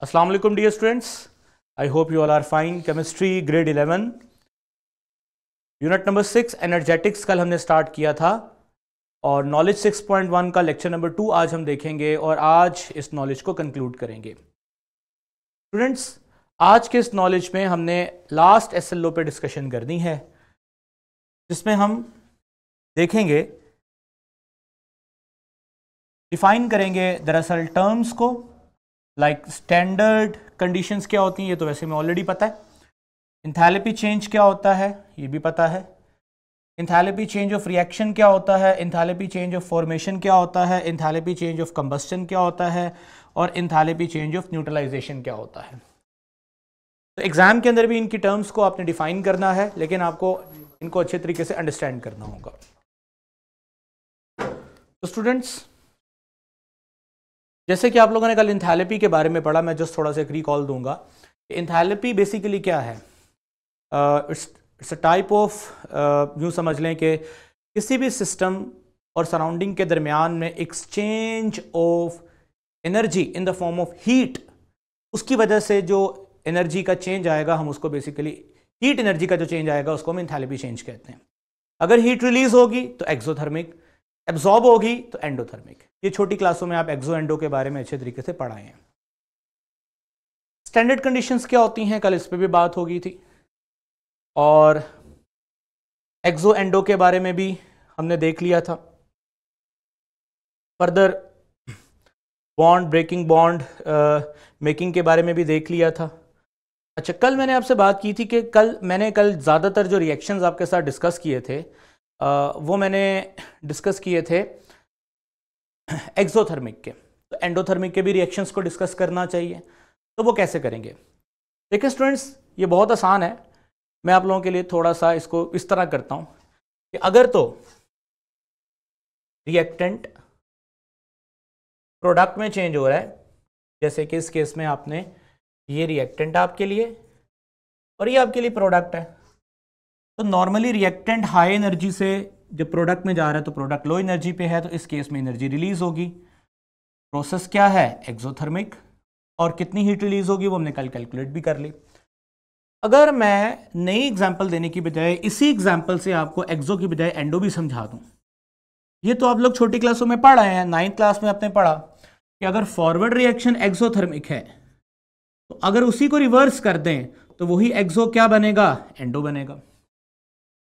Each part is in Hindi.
अस्सलाम वालेकुम dear students, I hope you all are fine. Chemistry grade 11 unit number 6 energetics कल हमने स्टार्ट किया था और नॉलेज 6.1 का लेक्चर नंबर 2 आज हम देखेंगे और आज इस नॉलेज को कंक्लूड करेंगे। स्टूडेंट्स, आज के इस नॉलेज में हमने लास्ट एसएलओ पे डिस्कशन करनी है, जिसमें हम देखेंगे, डिफाइन करेंगे दरअसल टर्म्स को, लाइक स्टैंडर्ड कंडीशंस क्या होती हैं ये तो वैसे में ऑलरेडी पता है। इंथैल्पी चेंज क्या होता है ये भी पता है। इंथैल्पी चेंज ऑफ रिएक्शन क्या होता है, इंथैल्पी चेंज ऑफ फॉर्मेशन क्या होता है, इंथैल्पी चेंज ऑफ कंबस्टन क्या होता है और इंथैल्पी चेंज ऑफ न्यूट्रलाइजेशन क्या होता है। तो एग्जाम के अंदर भी इनकी टर्म्स को आपने डिफाइन करना है, लेकिन आपको इनको अच्छे तरीके से अंडरस्टैंड करना होगा। तो स्टूडेंट्स, जैसे कि आप लोगों ने कल इंथैल्पी के बारे में पढ़ा, मैं जस्ट थोड़ा सा एक रिकॉल दूंगा। इंथैल्पी बेसिकली क्या है? इट्स अ टाइप ऑफ, यूँ समझ लें कि किसी भी सिस्टम और सराउंडिंग के दरमियान में exchange of energy in the form of heat, उसकी वजह से जो एनर्जी का चेंज आएगा हम उसको बेसिकली हीट एनर्जी का जो चेंज आएगा उसको हम इंथैल्पी चेंज कहते हैं। अगर हीट रिलीज होगी तो एक्सोथर्मिक, एब्जॉर्ब होगी तो एंडोथर्मिक। ये छोटी क्लासों में आप एक्सो एंडो के बारे में अच्छे तरीके से पढ़ाए हैं। स्टैंडर्ड कंडीशंस क्या होती हैं, कल इस पे भी बात हो गई थी, और एक्सो एंडो के बारे में भी हमने देख लिया था। Further bond breaking, bond making के बारे में भी देख लिया था। अच्छा, कल मैंने आपसे बात की थी कि मैंने कल ज़्यादातर जो रिएक्शंस आपके साथ डिस्कस किए थे वो मैंने डिस्कस किए थे एक्सोथर्मिक के। तो एंडोथर्मिक के भी रिएक्शंस को डिस्कस करना चाहिए, तो वो कैसे करेंगे? देखिए स्टूडेंट्स, ये बहुत आसान है। मैं आप लोगों के लिए थोड़ा सा इसको इस तरह करता हूँ कि अगर तो रिएक्टेंट प्रोडक्ट में चेंज हो रहा है, जैसे कि इस केस में आपने ये रिएक्टेंट आपके लिए और ये आपके लिए प्रोडक्ट है, तो नॉर्मली रिएक्टेंट हाई एनर्जी से जब प्रोडक्ट में जा रहा है तो प्रोडक्ट लो एनर्जी पे है, तो इस केस में एनर्जी रिलीज होगी। प्रोसेस क्या है? एक्सोथर्मिक। और कितनी हीट रिलीज होगी वो हमने कल कैलकुलेट भी कर ली। अगर मैं नई एग्जांपल देने की बजाय इसी एग्जांपल से आपको एक्सो की बजाय एंडो भी समझा दूं, ये तो आप लोग छोटी क्लासों में पढ़ रहे हैं। 9th क्लास में आपने पढ़ा कि अगर फॉरवर्ड रिएक्शन एक्सोथर्मिक है तो अगर उसी को रिवर्स कर दें तो वही एक्सो क्या बनेगा? एंडो बनेगा।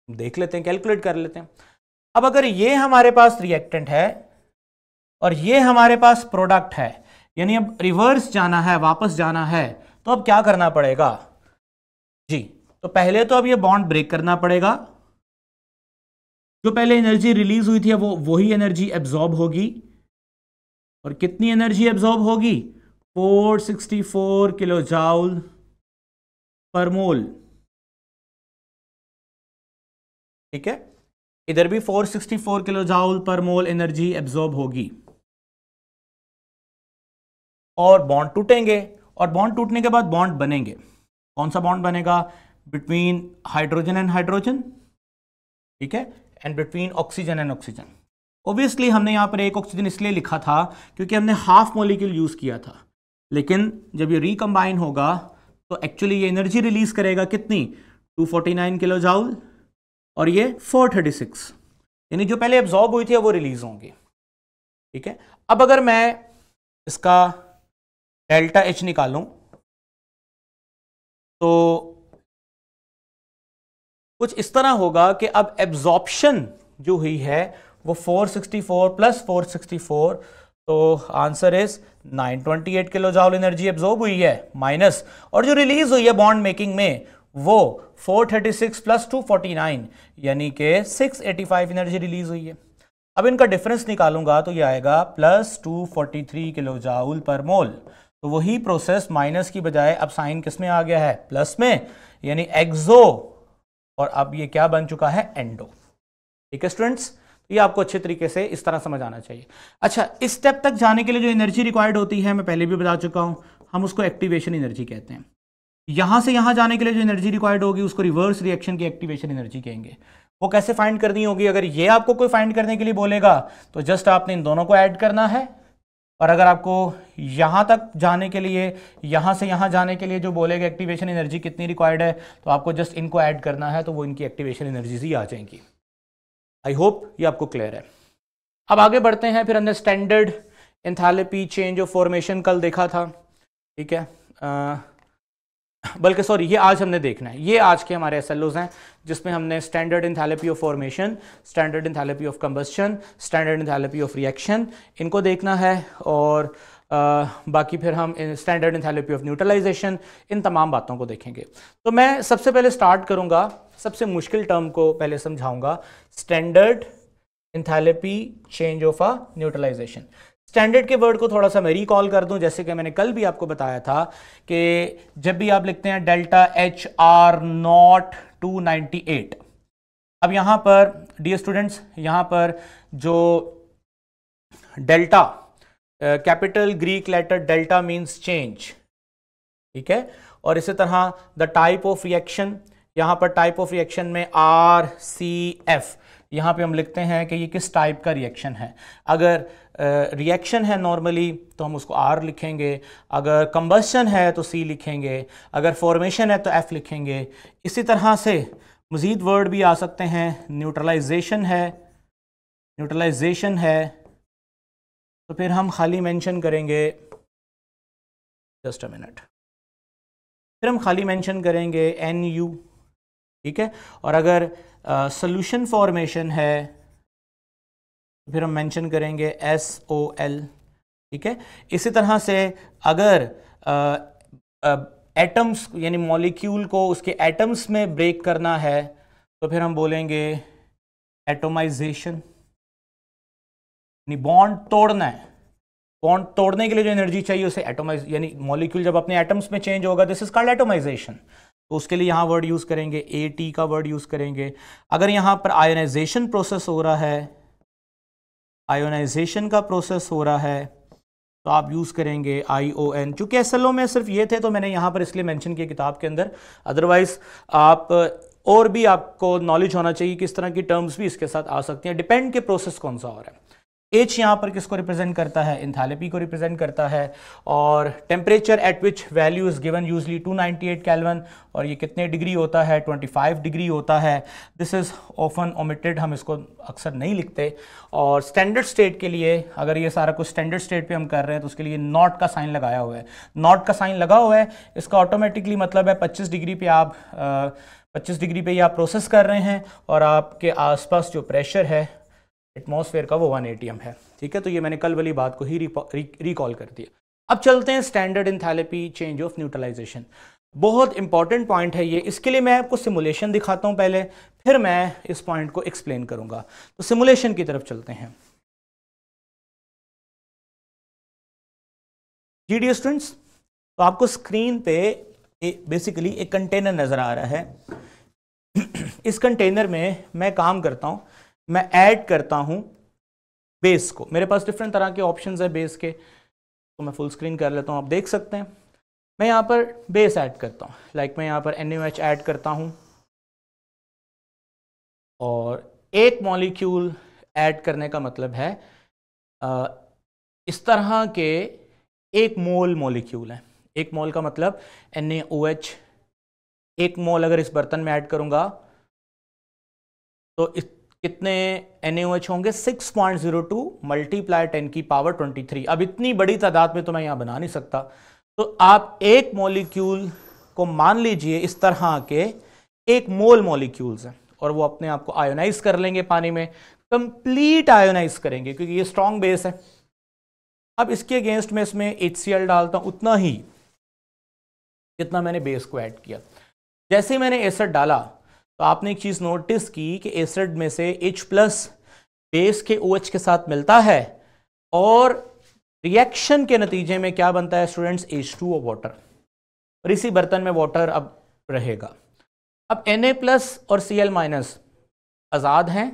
देख लेते हैं, कैलकुलेट कर लेते हैं। अब अगर ये हमारे पास रिएक्टेंट है और ये हमारे पास प्रोडक्ट है, यानी अब रिवर्स जाना है, वापस जाना है, तो अब क्या करना पड़ेगा जी? तो पहले तो अब ये बॉन्ड ब्रेक करना पड़ेगा। जो पहले एनर्जी रिलीज हुई थी वो वही एनर्जी एब्जॉर्ब होगी, और कितनी एनर्जी एब्जॉर्ब होगी? 464 किलो जूल पर मोल। ठीक है, इधर भी 464 किलो जूल पर मोल एनर्जी एब्जॉर्ब होगी, और बॉन्ड टूटेंगे, और बॉन्ड टूटने के बाद बॉन्ड बनेंगे। कौन सा बॉन्ड बनेगा? बिटवीन हाइड्रोजन एंड हाइड्रोजन, ठीक है, and between oxygen and oxygen. Obviously हमने यहाँ पर एक ऑक्सीजन इसलिए लिखा था क्योंकि हमने हाफ मॉलिक्यूल यूज किया था, लेकिन जब ये रिकम्बाइन होगा तो एक्चुअली ये एनर्जी रिलीज करेगा कितनी? 249 किलो जूल, और ये 436, यानी जो पहले एब्जॉर्ब हुई थी वो रिलीज होंगी। ठीक है, अब अगर मैं इसका डेल्टा एच निकालूं तो कुछ इस तरह होगा कि अब एब्जॉर्प्शन जो हुई है वो 464 प्लस 464, तो answer is 928 kilo joule energy absorb हुई है, माइनस, और जो रिलीज हुई है बॉन्ड मेकिंग में वो 436 प्लस 249, यानी कि 685 एनर्जी रिलीज हुई है। अब इनका डिफरेंस निकालूंगा तो ये आएगा प्लस 243 किलो जूल पर मोल। तो वही प्रोसेस माइनस की बजाय अब साइन किस में आ गया है? प्लस में, यानी एक्सो, और अब ये क्या बन चुका है? एंडो। ठीक है स्टूडेंट्स, ये आपको अच्छे तरीके से इस तरह समझ आना चाहिए। अच्छा, इस स्टेप तक जाने के लिए जो एनर्जी रिक्वायर्ड होती है मैं पहले भी बता चुका हूं, हम उसको एक्टिवेशन एनर्जी कहते हैं। यहां से यहां जाने के लिए जो एनर्जी रिक्वायर्ड होगी उसको रिवर्स रिएक्शन की एक्टिवेशन एनर्जी कहेंगे। वो कैसे फाइंड करनी होगी? अगर ये आपको कोई फाइंड करने के लिए बोलेगा तो जस्ट आपने इन दोनों को ऐड करना है, और अगर आपको यहाँ तक जाने के लिए, यहाँ से यहाँ जाने के लिए जो बोलेगा एक्टिवेशन एनर्जी कितनी रिक्वायर्ड है, तो आपको जस्ट इनको ऐड करना है, तो वो इनकी एक्टिवेशन एनर्जीज ही आ जाएंगी। आई होप ये आपको क्लियर है। अब आगे बढ़ते हैं, फिर हमने standard enthalpy change of formation कल देखा था, ठीक है, बल्कि सॉरी ये आज हमने देखना है, ये आज के हमारे एसएलओज हैं जिसमें हमने standard enthalpy of formation, standard enthalpy of combustion, standard enthalpy of reaction, इनको देखना है। और बाकी फिर हम स्टैंडर्ड एंथैल्पी ऑफ न्यूट्रलाइजेशन, इन तमाम बातों को देखेंगे। तो मैं सबसे पहले स्टार्ट करूंगा, सबसे मुश्किल टर्म को पहले समझाऊंगा, standard enthalpy change of a neutralization. Standard के वर्ड को थोड़ा सा मैं रिकॉल कर दूं, जैसे कि मैंने कल भी आपको बताया था कि जब भी आप लिखते हैं डेल्टा एच आर नॉट 298, अब यहां पर डियर स्टूडेंट्स, यहां पर जो delta, capital Greek letter delta means change, ठीक है, और इसी तरह द टाइप ऑफ रिएक्शन, यहां पर टाइप ऑफ रिएक्शन में आर सी एफ, यहां पे हम लिखते हैं कि ये किस टाइप का रिएक्शन है। अगर रिएक्शन है नॉर्मली तो हम उसको आर लिखेंगे, अगर कंबस्शन है तो सी लिखेंगे, अगर फॉर्मेशन है तो एफ लिखेंगे। इसी तरह से मज़ीद वर्ड भी आ सकते हैं, न्यूट्रलाइजेशन है, न्यूट्रलाइजेशन है तो फिर हम खाली मेंशन करेंगे, जस्ट अ मिनट, फिर हम खाली मेंशन करेंगे एन यू, ठीक है। और अगर सॉल्यूशन फॉर्मेशन है फिर हम मेंशन करेंगे एस ओ एल, ठीक है। इसी तरह से अगर एटम्स यानी मॉलिक्यूल को उसके एटम्स में ब्रेक करना है तो फिर हम बोलेंगे एटोमाइजेशन, यानी बॉन्ड तोड़ना है, बॉन्ड तोड़ने के लिए जो एनर्जी चाहिए उसे एटोमाइज, यानी मॉलिक्यूल जब अपने एटम्स में चेंज होगा, दिस इज कॉल्ड एटोमाइजेशन, तो उसके लिए यहाँ वर्ड यूज़ करेंगे, ए टी का वर्ड यूज़ करेंगे। अगर यहाँ पर आयोनाइजेशन प्रोसेस हो रहा है, आयोनाइजेशन का प्रोसेस हो रहा है तो आप यूज़ करेंगे ION। चूँकि एसएलओ में सिर्फ ये थे तो मैंने यहाँ पर इसलिए मेंशन किया किताब के अंदर, अदरवाइज आप और भी आपको नॉलेज होना चाहिए कि इस तरह की टर्म्स भी इसके साथ आ सकती हैं, डिपेंड के प्रोसेस कौन सा हो रहा है। H यहाँ पर किसको रिप्रेजेंट करता है, एंथैल्पी को रिप्रेजेंट करता है, और temperature at which value is given usually 298 kelvin, और ये कितने डिग्री होता है, 25 डिग्री होता है। दिस इज़ ऑफन ओमिटेड, हम इसको अक्सर नहीं लिखते। और स्टैंडर्ड स्टेट के लिए अगर ये सारा कुछ स्टैंडर्ड स्टेट पे हम कर रहे हैं तो उसके लिए नॉट का साइन लगाया हुआ है, नॉट का साइन लगा हुआ है, इसका ऑटोमेटिकली मतलब है 25 डिग्री पे आप 25 डिग्री पे आप प्रोसेस कर रहे हैं और आपके आसपास जो प्रेशर है एटमॉस्फेयर का वो 1 atm है, ठीक है। तो ये मैंने कल वाली बात को ही रिकॉल कर दिया। अब चलते हैं standard enthalpy change of neutralization, बहुत इंपॉर्टेंट पॉइंट है ये। इसके लिए मैं आपको सिमुलेशन दिखाता हूं पहले, फिर मैं इस पॉइंट को एक्सप्लेन करूंगा। तो सिमुलेशन की तरफ चलते हैं। जी डियर स्टूडेंट्स, तो आपको स्क्रीन पे बेसिकली एक कंटेनर नजर आ रहा है। इस कंटेनर में मैं काम करता हूं, मैं ऐड करता हूं बेस को। मेरे पास डिफरेंट तरह के ऑप्शंस है बेस के, तो मैं फुल स्क्रीन कर लेता हूं, आप देख सकते हैं। मैं यहां पर बेस ऐड करता हूं, लाइक मैं यहां पर NaOH ऐड करता हूं और एक मॉलिक्यूल ऐड करने का मतलब है इस तरह के एक मोल मॉलिक्यूल है। एक मोल का मतलब NaOH, एक मोल अगर इस बर्तन में ऐड करूंगा तो कितने NaOH होंगे, 6.02 मल्टीप्लाई 10 की पावर 23। अब इतनी बड़ी तादाद में तो मैं यहां बना नहीं सकता, तो आप एक मॉलिक्यूल को मान लीजिए इस तरह के एक मोल मॉलिक्यूल्स हैं और वो अपने आप को आयोनाइज कर लेंगे पानी में, कंप्लीट आयोनाइज करेंगे क्योंकि ये स्ट्रॉन्ग बेस है। अब इसके अगेंस्ट में इसमें HCl डालता हूं उतना ही जितना मैंने बेस को ऐड किया। जैसे ही मैंने एसिड डाला तो आपने एक चीज नोटिस की कि एसिड में से H+ बेस के OH के साथ मिलता है और रिएक्शन के नतीजे में क्या बनता है स्टूडेंट्स, H2O वाटर, और इसी बर्तन में वाटर अब रहेगा। अब Na+ और Cl- आज़ाद हैं,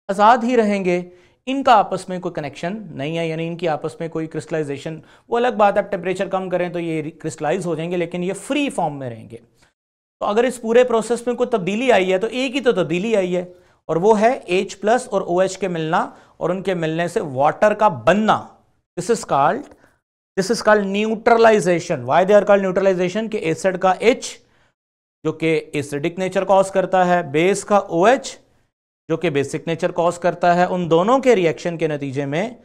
आज़ाद ही रहेंगे, इनका आपस में कोई कनेक्शन नहीं है, यानी इनकी आपस में कोई क्रिस्टलाइजेशन, वो अलग बात है, आप टेम्परेचर कम करें तो ये क्रिस्टलाइज हो जाएंगे, लेकिन ये फ्री फॉर्म में रहेंगे। तो अगर इस पूरे प्रोसेस में कोई तब्दीली आई है तो एक ही तो तब्दीली आई है, और वो है H+ और OH के मिलना और उनके मिलने से वाटर का बनना। This is called neutralization. Why they are called neutralization? कि एसिड का H जो कि एसिडिक नेचर कॉज करता है, बेस का OH जो कि बेसिक नेचर कॉज करता है, उन दोनों के रिएक्शन के नतीजे में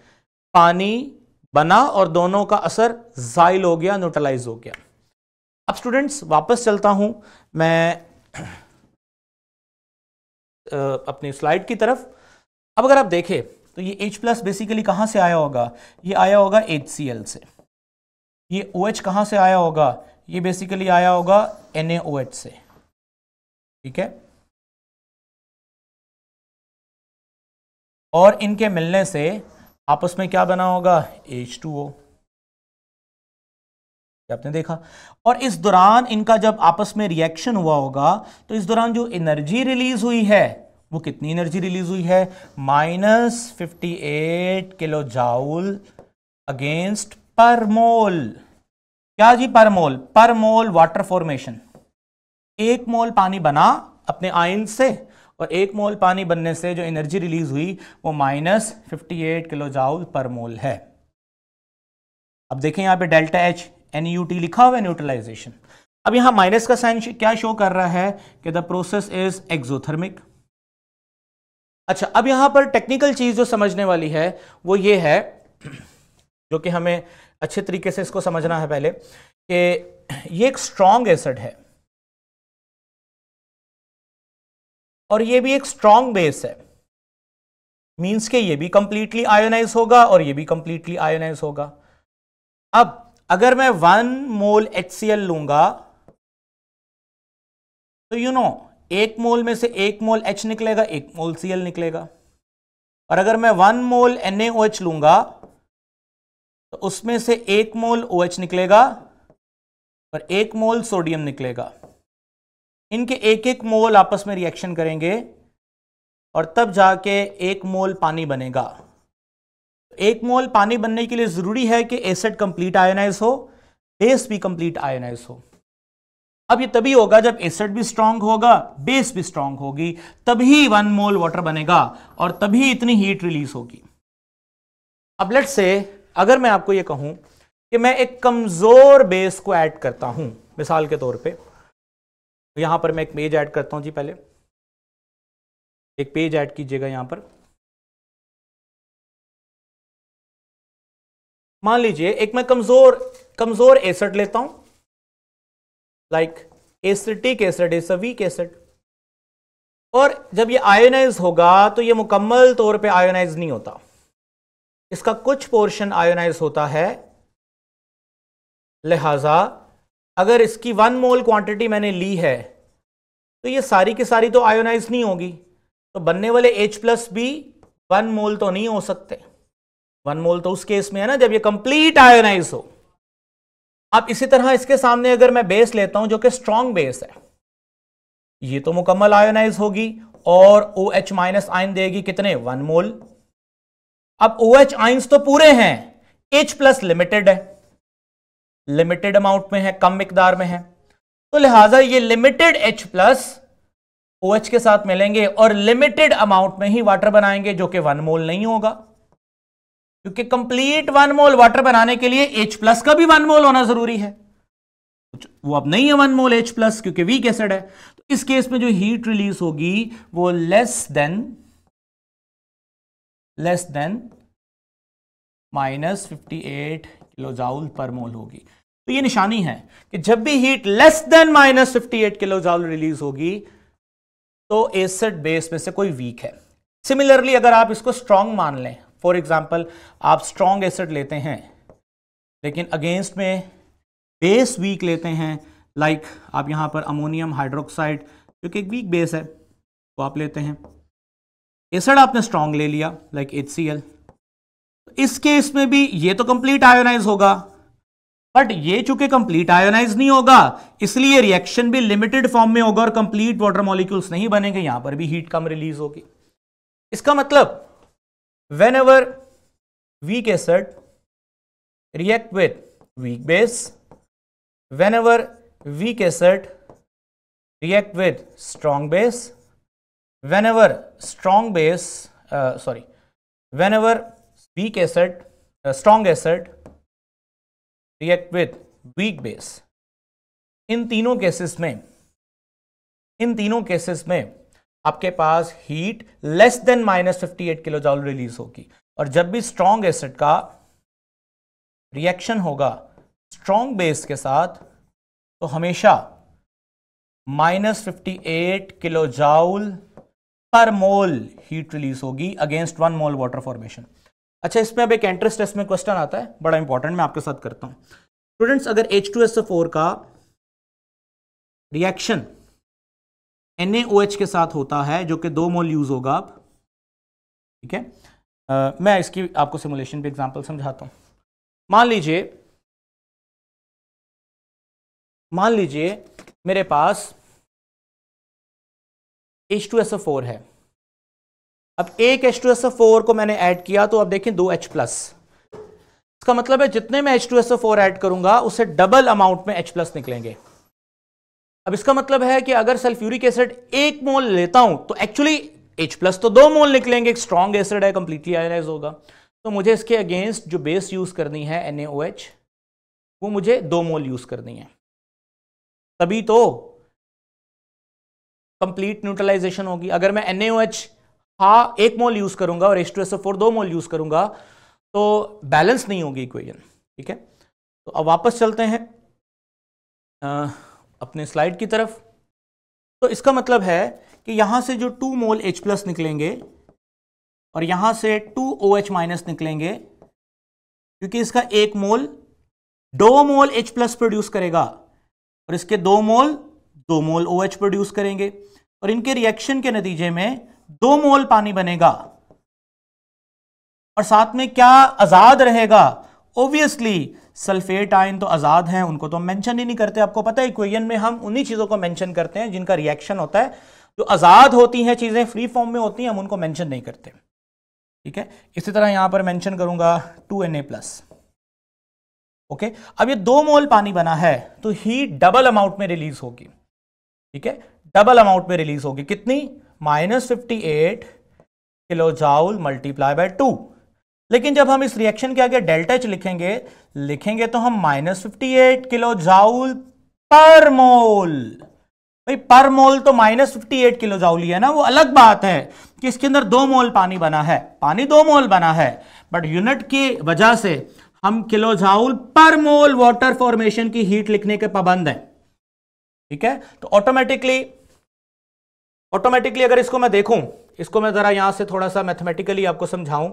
पानी बना और दोनों का असर जाइल हो गया, न्यूट्रलाइज हो गया. अब स्टूडेंट्स वापस चलता हूं मैं अपनी स्लाइड की तरफ. अब अगर आप देखें तो ये H+ बेसिकली कहां से आया होगा? ये आया होगा HCl से. ये OH कहां से आया होगा? ये बेसिकली आया होगा NaOH से. ठीक है, और इनके मिलने से आपस में क्या बना होगा? H2O. आपने देखा. और इस दौरान इनका जब आपस में रिएक्शन हुआ होगा तो इस दौरान जो एनर्जी रिलीज हुई है वो कितनी एनर्जी रिलीज हुई है? -58 किलो जाउल अगेंस्ट पर मोल. क्या जी? पर मोल. पर मोल वाटर फॉर्मेशन. 1 मोल पानी बना अपने आयन से और 1 मोल पानी बनने से जो एनर्जी रिलीज हुई वो -58 किलो जाउल पर मोल है. अब देखें यहां पे डेल्टा H NUT लिखा हुआ है, न्यूट्रलाइजेशन. अब यहां माइनस का साइन क्या शो कर रहा है? कि द प्रोसेस इज एक्सोथर्मिक. अच्छा, अब यहां पर टेक्निकल चीज जो समझने वाली है वो ये है, जो कि हमें अच्छे तरीके से इसको समझना है पहले, कि ये एक स्ट्रॉन्ग एसिड है और ये भी एक स्ट्रॉन्ग बेस है. मींस के ये भी कंप्लीटली आयोनाइज होगा और ये भी कंप्लीटली आयोनाइज होगा. अब अगर मैं 1 मोल HCl लूंगा तो 1 मोल में से 1 मोल H निकलेगा, 1 मोल Cl निकलेगा. और अगर मैं 1 मोल NaOH लूंगा तो उसमें से 1 मोल OH निकलेगा और 1 मोल सोडियम निकलेगा. इनके 1-1 मोल आपस में रिएक्शन करेंगे और तब जाके 1 मोल पानी बनेगा. 1 मोल पानी बनने के लिए जरूरी है कि एसिड कंप्लीट आयोनाइज हो, बेस भी कंप्लीट आयोनाइज हो. अब ये तभी होगा जब एसिड भी स्ट्रांग होगा, बेस भी स्ट्रांग होगी, तभी 1 मोल वाटर बनेगा और तभी इतनी हीट रिलीज होगी. अब लेट्स से अगर मैं आपको ये कहूं कि मैं एक कमजोर बेस को ऐड करता हूं, मिसाल के तौर पे, तो यहां पर मैं एक पेज ऐड करता हूं जी. पहले एक पेज ऐड कीजिएगा. यहां पर मान लीजिए एक मैं कमजोर एसिड लेता हूं, like acetic acid is a weak acid. और जब ये आयोनाइज होगा तो ये मुकम्मल तौर पे आयोनाइज नहीं होता, इसका कुछ पोर्शन आयोनाइज होता है. लिहाजा अगर इसकी 1 मोल क्वांटिटी मैंने ली है तो ये सारी की सारी तो आयोनाइज नहीं होगी, तो बनने वाले H+ भी 1 मोल तो नहीं हो सकते. 1 मोल तो उस केस में है ना जब ये कंप्लीट आयोनाइज हो. अब इसी तरह इसके सामने अगर मैं बेस लेता हूं जो कि स्ट्रॉन्ग बेस है, ये तो मुकम्मल आयोनाइज होगी और OH- आयन देगी कितने? 1 मोल. अब OH आयंस तो पूरे हैं, H+ लिमिटेड है, लिमिटेड अमाउंट में है, कम मिकदार में है, तो लिहाजा ये लिमिटेड H+ OH के साथ मिलेंगे और लिमिटेड अमाउंट में ही वाटर बनाएंगे जो कि 1 मोल नहीं होगा, क्योंकि कंप्लीट 1 मोल वाटर बनाने के लिए H+ का भी 1 मोल होना जरूरी है. वो अब नहीं है 1 मोल H+ क्योंकि वीक एसिड है. तो इस केस में जो हीट रिलीज होगी वो लेस देन -58 किलो जाउल पर मोल होगी. तो ये निशानी है कि जब भी heat less than -58 kilo joule release होगी तो एसिड बेस में से कोई वीक है. सिमिलरली अगर आप इसको स्ट्रॉन्ग मान लें, फॉर एग्जाम्पल आप स्ट्रॉन्ग एसिड लेते हैं लेकिन अगेंस्ट में बेस वीक लेते हैं, लाइक आप यहां पर अमोनियम हाइड्रोक्साइड जो कि एक वीक बेस है तो आप लेते हैं. एसिड आपने स्ट्रॉन्ग ले लिया लाइक HCl. इस केस में भी ये तो कंप्लीट आयोनाइज होगा, बट ये चूंकि कंप्लीट आयोनाइज नहीं होगा इसलिए रिएक्शन भी लिमिटेड फॉर्म में होगा और कंप्लीट वाटर मॉलिक्यूल्स नहीं बनेंगे, यहां पर भी हीट कम रिलीज होगी. इसका मतलब whenever weak acid react with weak base, whenever weak acid react with strong base, whenever weak acid strong acid react with weak base, इन तीनों केसेस में आपके पास heat less than -58 kilo joule release होगी। और जब भी स्ट्रॉन्ग एसिड का रिएक्शन होगा स्ट्रॉन्ग बेस के साथ तो हमेशा -58 किलो जॉल पर मोल हीट रिलीज होगी अगेंस्ट 1 मोल वाटर फॉर्मेशन। अच्छा, इसमें अब एक एंट्रेंस टेस्ट में क्वेश्चन आता है, बड़ा इंपॉर्टेंट, मैं आपके साथ करता हूं। स्टूडेंट्स, अगर H2SO4 का रिएक्शन NaOH के साथ होता है जो कि 2 मोल यूज होगा, अब ठीक है, मैं इसकी आपको सिमुलेशन पे एग्जांपल समझाता हूं। मान लीजिए मेरे पास H2SO4 है। अब एक H2SO4 को मैंने ऐड किया तो अब देखें 2H+, इसका मतलब है जितने मैं H2SO4 ऐड करूंगा उससे डबल अमाउंट में H+ निकलेंगे। अब इसका मतलब है कि अगर सल्फ्यूरिक एसिड 1 मोल लेता हूं तो एक्चुअली H+ तो 2 मोल निकलेंगे, एक स्ट्रॉन्ग एसिड है, कंप्लीटली आयनाइज होगा। तो मुझे इसके अगेंस्ट जो बेस यूज करनी है NaOH, वो मुझे 2 मोल यूज करनी है, तभी तो कंप्लीट न्यूट्रलाइजेशन होगी। अगर मैं NaOH 1 मोल यूज करूंगा और H2SO4 2 मोल यूज करूंगा तो बैलेंस नहीं होगी इक्वेशन, ठीक है। तो अब वापस चलते हैं अपने स्लाइड की तरफ। तो इसका मतलब है कि यहां से जो 2 मोल H+ निकलेंगे और यहां से 2 OH- निकलेंगे, क्योंकि इसका 1 मोल 2 मोल H+ प्रोड्यूस करेगा और इसके 2 मोल 2 मोल OH प्रोड्यूस करेंगे और इनके रिएक्शन के नतीजे में 2 मोल पानी बनेगा और साथ में क्या आजाद रहेगा? ऑब्वियसली सल्फेट आयन तो आजाद हैं, उनको तो हम मेंशन ही नहीं करते। आपको पता है इक्वेशन में हम उन्हीं चीजों को मेंशन करते हैं जिनका रिएक्शन होता है, जो आजाद होती हैं चीजें, फ्री फॉर्म में होती हैं, हम उनको मेंशन नहीं करते, ठीक है। इसी तरह यहां पर मेंशन करूंगा 2Na+, ओके। अब ये 2 मोल पानी बना है तो हीट डबल अमाउंट में रिलीज होगी, ठीक है, डबल अमाउंट में रिलीज होगी। कितनी? -58 किलो जॉल मल्टीप्लाई बाय 2। लेकिन जब हम इस रिएक्शन के आगे ΔH लिखेंगे तो हम -58 किलो जॉल पर मोल, भाई पर मोल तो -58 किलो जॉल ही है ना, वो अलग बात है कि इसके अंदर 2 मोल पानी बना है, पानी 2 मोल बना है, बट यूनिट की वजह से हम किलो जॉल पर मोल वाटर फॉर्मेशन की हीट लिखने के पाबंद हैं, ठीक है। तो ऑटोमेटिकली अगर इसको मैं देखूं, इसको मैं जरा यहां से थोड़ा सा मैथमेटिकली आपको समझाऊं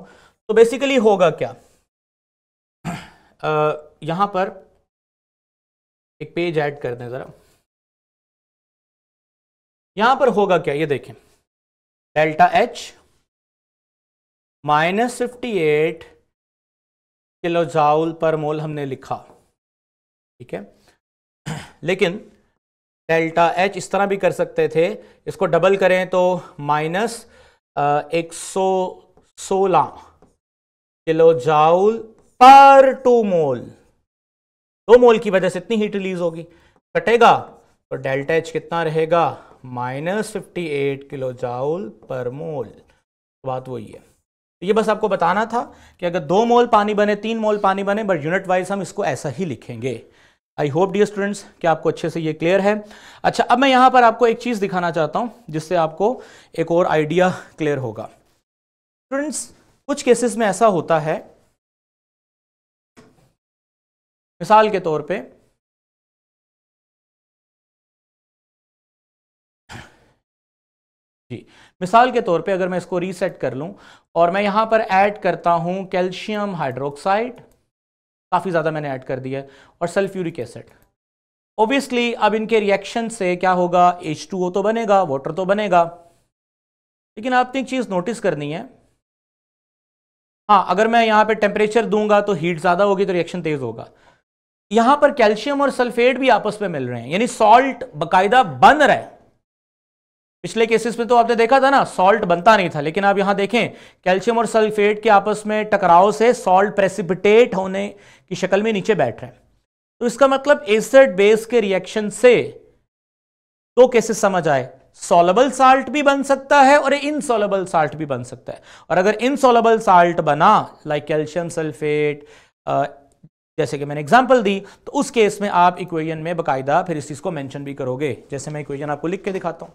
तो बेसिकली होगा क्या, यहां पर एक पेज ऐड कर दें जरा। यहां पर होगा क्या, ये देखें, ΔH -58 किलो जॉल पर मोल हमने लिखा, ठीक है। लेकिन ΔH इस तरह भी कर सकते थे, इसको डबल करें तो -116 किलो जॉल पर 2 मोल, 2 मोल की वजह से इतनी हीट रिलीज होगी, कटेगा तो ΔH कितना रहेगा? -58 किलो जॉल पर मोल। बात वही है। ये बस आपको बताना था कि अगर 2 मोल पानी बने, 3 मोल पानी बने, बट यूनिट वाइज हम इसको ऐसा ही लिखेंगे। आई होप डियर स्टूडेंट्स कि आपको अच्छे से ये क्लियर है। अच्छा, अब मैं यहां पर आपको एक चीज दिखाना चाहता हूं जिससे आपको एक और आइडिया क्लियर होगा। स्टूडेंट्स, कुछ केसेस में ऐसा होता है, मिसाल के तौर पे जी, मिसाल के तौर पे अगर मैं इसको रीसेट कर लूं और मैं यहां पर ऐड करता हूं कैल्शियम हाइड्रोक्साइड, काफी ज्यादा मैंने ऐड कर दिया है, और सल्फ्यूरिक एसिड। ऑब्वियसली अब इनके रिएक्शन से क्या होगा? H2O तो बनेगा, वाटर तो बनेगा। लेकिन आपने एक चीज नोटिस करनी है, हाँ, अगर मैं यहां पे टेम्परेचर दूंगा तो हीट ज्यादा होगी तो रिएक्शन तेज होगा। यहां पर कैल्शियम और सल्फेट भी आपस में मिल रहे हैं, यानी सॉल्ट बकायदा बन रहा है। पिछले केसेस में तो आपने देखा था ना, सॉल्ट बनता नहीं था, लेकिन आप यहां देखें कैल्शियम और सल्फेट के आपस में टकराव से सॉल्ट प्रेसिपिटेट होने की शक्ल में नीचे बैठ रहे हैं। तो इसका मतलब एसिड बेस के रिएक्शन से 2 केसेस समझ आए। सॉल्युबल साल्ट भी बन सकता है और इनसॉल्युबल साल्ट भी बन सकता है। और अगर इनसॉल्युबल साल्ट बना लाइक कैल्शियम सल्फेट, जैसे कि मैंने एग्जांपल दी, तो उस केस में आप इक्वेशन में बकायदा फिर इस चीज को मेंशन भी करोगे। जैसे मैं इक्वेशन आपको लिख के दिखाता हूं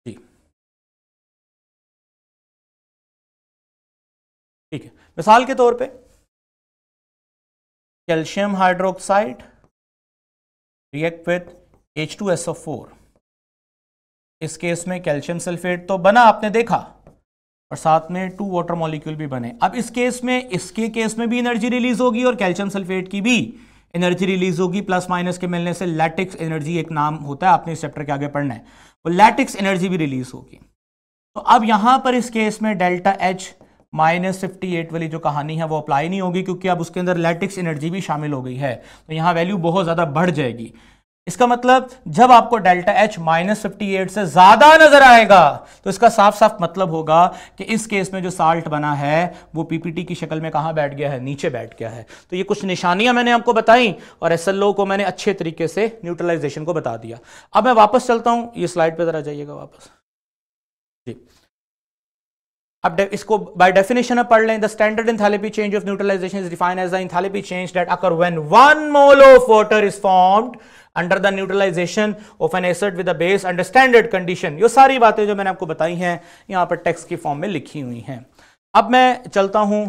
जी, ठीक है। मिसाल के तौर पे calcium hydroxide react with H2SO4। इस केस में कैल्शियम सल्फेट तो बना, आपने देखा, और साथ में 2 वाटर मॉलिक्यूल भी बने। अब इस केस में, इसके केस में भी एनर्जी रिलीज होगी और कैल्शियम सल्फेट की भी एनर्जी रिलीज होगी। प्लस माइनस के मिलने से लैटिक्स एनर्जी एक नाम होता है, आपने इस चैप्टर के आगे पढ़ना है, वो लैटिक्स एनर्जी भी रिलीज होगी। तो अब यहां पर इस केस में डेल्टा H -58 वाली जो कहानी है वो अप्लाई नहीं होगी, क्योंकि अब उसके अंदर लैटिक्स एनर्जी भी शामिल हो गई है, तो यहां वैल्यू बहुत ज्यादा बढ़ जाएगी। इसका मतलब जब आपको डेल्टा H -58 से ज्यादा नजर आएगा तो इसका साफ साफ मतलब होगा कि इस केस में जो साल्ट बना है वो पीपीटी की शक्ल में कहां बैठ गया है, नीचे बैठ गया है। तो ये कुछ निशानियां मैंने आपको बताई और SLO को मैंने अच्छे तरीके से न्यूट्रलाइजेशन को बता दिया। अब मैं वापस चलता हूं, ये स्लाइड पे जरा जाइएगा वापस जी। अब इसको बाय डेफिनेशन पढ़ लें। The standard enthalpy change of neutralization is defined as the enthalpy change that occur when 1 mole of water is formed under the neutralization of an acid with a base under standard condition. ये सारी बातें जो मैंने आपको बताई हैं यहां पर टेक्स्ट की फॉर्म में लिखी हुई हैं। अब मैं चलता हूं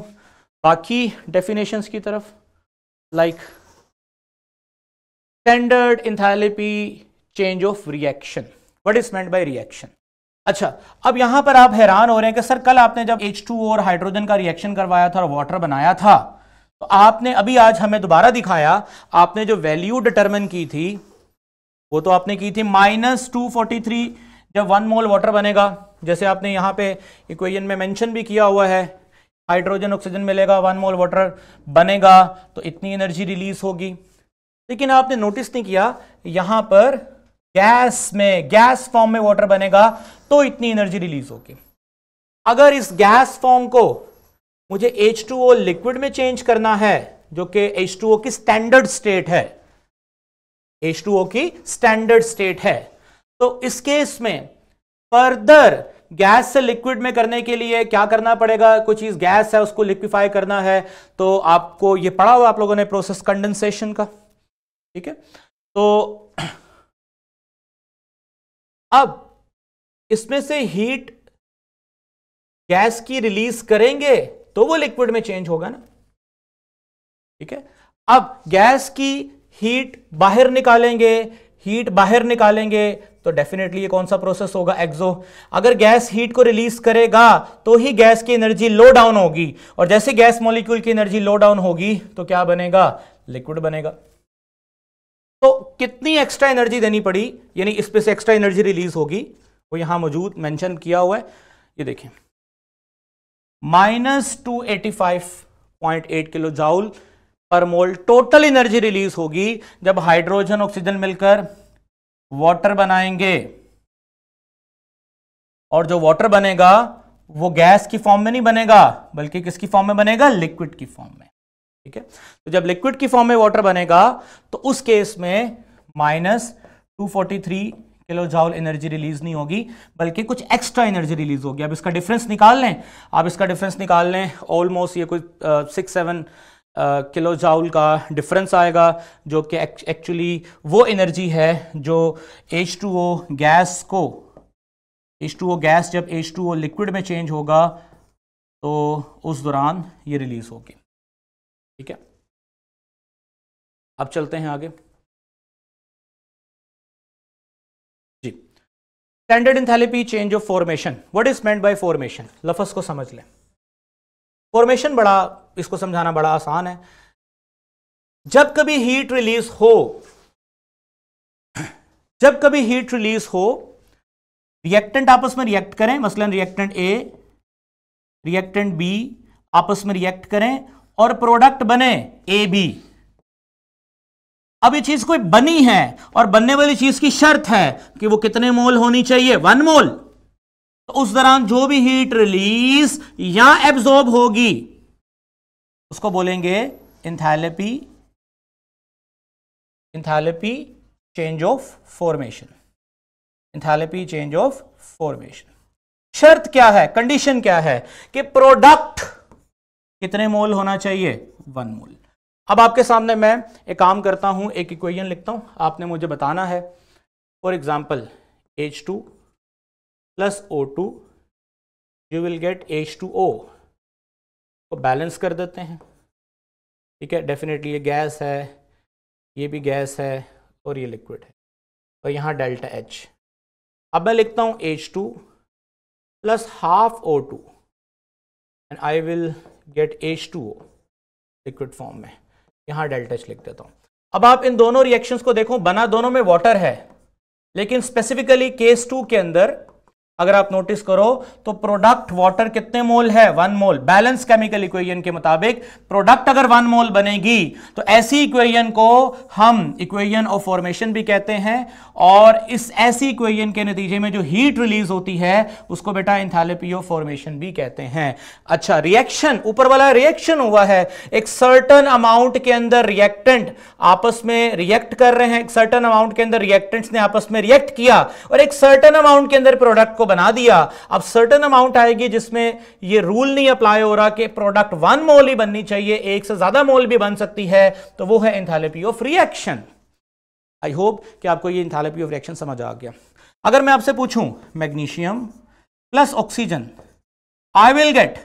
बाकी डेफिनेशंस की तरफ, like standard enthalpy change of reaction, what is meant by reaction. अच्छा, अब यहां पर आप हैरान हो रहे हैं कि सर कल आपने जब H2O और हाइड्रोजन का रिएक्शन करवाया था और वाटर बनाया था, तो आपने अभी आज हमें दोबारा दिखाया, आपने जो वैल्यू डिटरमिन की थी वो तो आपने की थी -243 जब 1 मोल वाटर बनेगा, जैसे आपने यहां पे इक्वेशन में मेंशन भी किया हुआ है, हाइड्रोजन ऑक्सीजन मिलेगा, 1 मोल वाटर बनेगा तो इतनी एनर्जी रिलीज होगी। लेकिन आपने नोटिस नहीं किया यहां पर गैस में, गैस फॉर्म में वाटर बनेगा तो इतनी एनर्जी रिलीज होगी। अगर इस गैस फॉर्म को मुझे H2O लिक्विड में चेंज करना है, जो कि H2O की स्टैंडर्ड स्टेट है, H2O की स्टैंडर्ड स्टेट है, तो इस केस में फर्दर गैस से लिक्विड में करने के लिए क्या करना पड़ेगा, कोई चीज गैस है उसको लिक्विफाई करना है, तो आपको ये पढ़ा हुआ आप लोगों ने प्रोसेस कंडेंसेशन का, ठीक है। तो अब इसमें से हीट गैस की रिलीज करेंगे तो वो लिक्विड में चेंज होगा ना, ठीक है। अब गैस की हीट बाहर निकालेंगे, हीट बाहर निकालेंगे तो डेफिनेटली ये कौन सा प्रोसेस होगा, एक्सो। अगर गैस हीट को रिलीज करेगा तो ही गैस की एनर्जी लो डाउन होगी, और जैसे गैस मॉलिक्यूल की एनर्जी लो डाउन होगी तो क्या बनेगा, लिक्विड बनेगा। तो कितनी एक्स्ट्रा एनर्जी देनी पड़ी, यानी इस पे से एक्स्ट्रा एनर्जी रिलीज होगी, वो यहां मौजूद मेंशन किया हुआ है, ये देखें, -285.8 किलो जाउल पर मोल टोटल एनर्जी रिलीज होगी जब हाइड्रोजन ऑक्सीजन मिलकर वाटर बनाएंगे, और जो वाटर बनेगा वो गैस की फॉर्म में नहीं बनेगा बल्कि किसकी फॉर्म में बनेगा, लिक्विड की फॉर्म में, ठीक है। तो जब लिक्विड की फॉर्म में वाटर बनेगा तो उस केस में -243 किलो जॉल एनर्जी रिलीज नहीं होगी बल्कि कुछ एक्स्ट्रा एनर्जी रिलीज होगी। अब इसका डिफरेंस निकाल लें, आप इसका डिफरेंस निकाल लें, ऑलमोस्ट ये कोई 6-7 किलो जॉल का डिफरेंस आएगा, जो कि एक्चुअली वो एनर्जी है जो H2O गैस को, H2O गैस जब H2O लिक्विड में चेंज होगा तो उस दौरान ये रिलीज होगी, ठीक है। अब चलते हैं आगे जी। Standard enthalpy change of formation, what is meant by formation, लफ्ज को समझ लें। फॉर्मेशन बड़ा, इसको समझाना बड़ा आसान है। जब कभी हीट रिलीज हो, जब कभी हीट रिलीज हो, रिएक्टेंट आपस में रिएक्ट करें, मसलन रिएक्टेंट ए रिएक्टेंट बी आपस में रिएक्ट करें और प्रोडक्ट बने ए बी। अब ये चीज कोई बनी है और बनने वाली चीज की शर्त है कि वो कितने मोल होनी चाहिए, 1 मोल। तो उस दौरान जो भी हीट रिलीज या एब्जॉर्ब होगी उसको बोलेंगे enthalpy, enthalpy change of formation, enthalpy change of formation. शर्त क्या है, कंडीशन क्या है कि प्रोडक्ट कितने मोल होना चाहिए, 1 मोल। अब आपके सामने मैं एक काम करता हूं, एक इक्वेशन लिखता हूं, आपने मुझे बताना है। For example H2 plus O2 you will get H2O को बैलेंस कर देते हैं, ठीक है। डेफिनेटली ये गैस है, ये भी गैस है और ये लिक्विड है, और यहाँ डेल्टा H। अब मैं लिखता हूँ H2 plus half O2 and I will get H2O liquid form में, यहाँ डेल्टा H लिख देता हूँ। अब आप इन दोनों रिएक्शंस को देखो, बना दोनों में वाटर है, लेकिन स्पेसिफिकली केस 2 के अंदर अगर आप नोटिस करो तो प्रोडक्ट वाटर कितने मोल है, 1 मोल। बैलेंस केमिकल इक्वेशन के मुताबिक प्रोडक्ट अगर 1 मोल बनेगी तो ऐसी इक्वेशन को हम इक्वेशन ऑफ फॉर्मेशन भी कहते हैं, और इस ऐसी इक्वेशन के नतीजे में जो हीट रिलीज होती है उसको बेटा एंथैल्पी ऑफ फॉर्मेशन भी कहते हैं। अच्छा, रिएक्शन, ऊपर वाला रिएक्शन हुआ है, एक सर्टेन अमाउंट के अंदर रिएक्टेंट आपस में रिएक्ट कर रहे हैं, एक सर्टेन अमाउंट के अंदर रिएक्टेंट्स ने आपस में रिएक्ट किया और एक सर्टेन अमाउंट के अंदर प्रोडक्ट को बना दिया। अब सर्टेन अमाउंट आएगी जिसमें ये रूल नहीं अप्लाई हो रहा कि प्रोडक्ट 1 मोल ही बननी चाहिए, एक से ज्यादा मोल भी बन सकती है, तो वो है enthalpy of reaction. I hope कि आपको ये एंथैल्पी ऑफ रिएक्शन समझ आ गया। अगर मैं आपसे पूछूं magnesium plus oxygen, I will get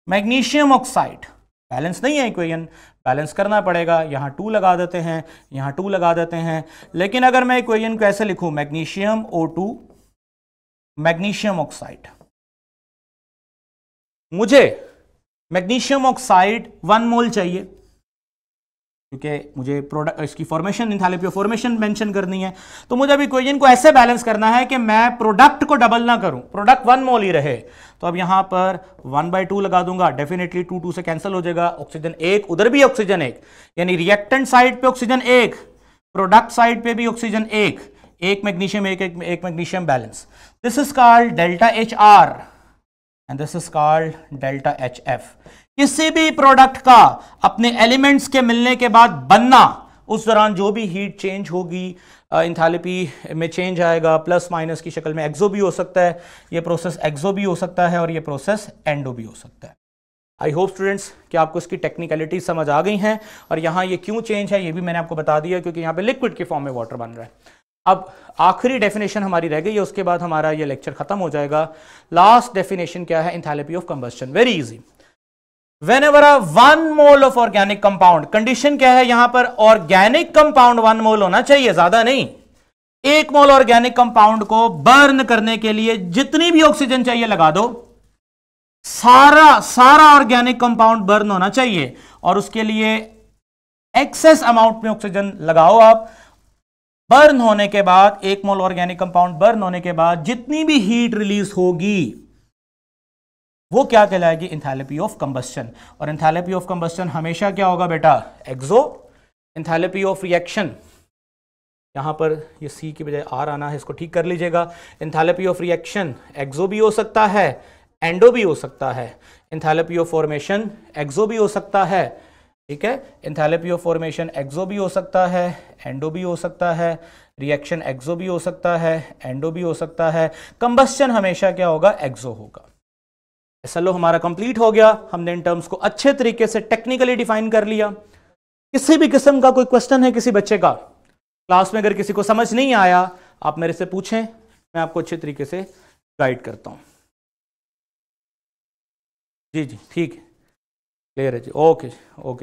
magnesium oxide. Balance नहीं है इक्वेशन, बैलेंस करना पड़ेगा, यहां 2 लगा देते हैं, यहां 2 लगा देते हैं। लेकिन अगर मैं इक्वेशन को ऐसे लिखूं, मैग्नीशियम O2 मैग्नीशियम ऑक्साइड, मुझे मैग्नीशियम ऑक्साइड 1 मोल चाहिए, क्योंकि मुझे प्रोडक्ट इसकी formation, enthalpy of formation mention करनी है। तो मुझे अभी इक्वेशन को ऐसे बैलेंस करना है कि मैं प्रोडक्ट को डबल ना करूं, प्रोडक्ट 1 मोल ही रहे। तो अब यहां पर 1/2 लगा दूंगा, डेफिनेटली 2 से कैंसिल हो जाएगा, ऑक्सीजन 1, उधर भी ऑक्सीजन 1, यानी रिएक्टेंट साइड पे ऑक्सीजन 1, प्रोडक्ट साइड पे भी ऑक्सीजन 1, एक मैग्नीशियम एक magnesium balance. This is called delta HR and this is called delta HF। किसी भी प्रोडक्ट का अपने एलिमेंट्स के मिलने के बाद बनना, उस दौरान जो भी हीट चेंज होगी, एंथैल्पी में चेंज आएगा, प्लस माइनस की शक्ल में एक्सो भी हो सकता है, ये प्रोसेस एक्सो भी हो सकता है और ये प्रोसेस एंडो भी हो सकता है। आई होप स्टूडेंट्स कि आपको इसकी टेक्निकलिटी समझ आ गई हैं, और यहाँ ये क्यों चेंज है ये भी मैंने आपको बता दिया, क्योंकि यहाँ पे लिक्विड के फॉर्म में वाटर बन रहा है। अब आखिरी डेफिनेशन हमारी रह गई है, उसके बाद हमारा ये लेक्चर खत्म हो जाएगा। लास्ट डेफिनेशन क्या है, enthalpy of combustion. Very easy, whenever 1 mole of organic compound, condition क्या है यहां पर, ऑर्गेनिक कंपाउंड 1 मोल होना चाहिए, ज्यादा नहीं। 1 मोल ऑर्गेनिक कंपाउंड को बर्न करने के लिए जितनी भी ऑक्सीजन चाहिए लगा दो, सारा ऑर्गेनिक कंपाउंड बर्न होना चाहिए, और उसके लिए एक्सेस अमाउंट में ऑक्सीजन लगाओ आप। बर्न होने के बाद, 1 मोल ऑर्गेनिक कंपाउंड बर्न होने के बाद जितनी भी हीट रिलीज होगी वो क्या कहलाएगी, एंथैल्पी ऑफ कंबस्शन। और एंथैल्पी ऑफ कंबस्शन हमेशा क्या होगा बेटा, एक्सो। एंथैल्पी ऑफ रिएक्शन, यहां पर ये C की बजाय R आना है, इसको ठीक कर लीजिएगा। एंथैल्पी ऑफ रिएक्शन एक्सो भी हो सकता है, एंडो भी हो सकता है। एंथैल्पी ऑफ फॉर्मेशन एक्सो भी हो सकता है, ठीक है। एंथैल्पी ऑफ फॉर्मेशन एक्सो भी हो सकता है, एंडो भी हो सकता है, रिएक्शन एक्सो भी हो सकता है, एंडो भी हो सकता है। कंबस्शन हमेशा क्या होगा, एक्सो होगा। SLO हमारा कंप्लीट हो गया, हमने इन टर्म्स को अच्छे तरीके से टेक्निकली डिफाइन कर लिया। किसी भी किस्म का कोई क्वेश्चन है किसी बच्चे का, क्लास में अगर किसी को समझ नहीं आया आप मेरे से पूछें, मैं आपको अच्छे तरीके से गाइड करता हूं। जी ठीक है, क्लियर है जी, ओके ओके।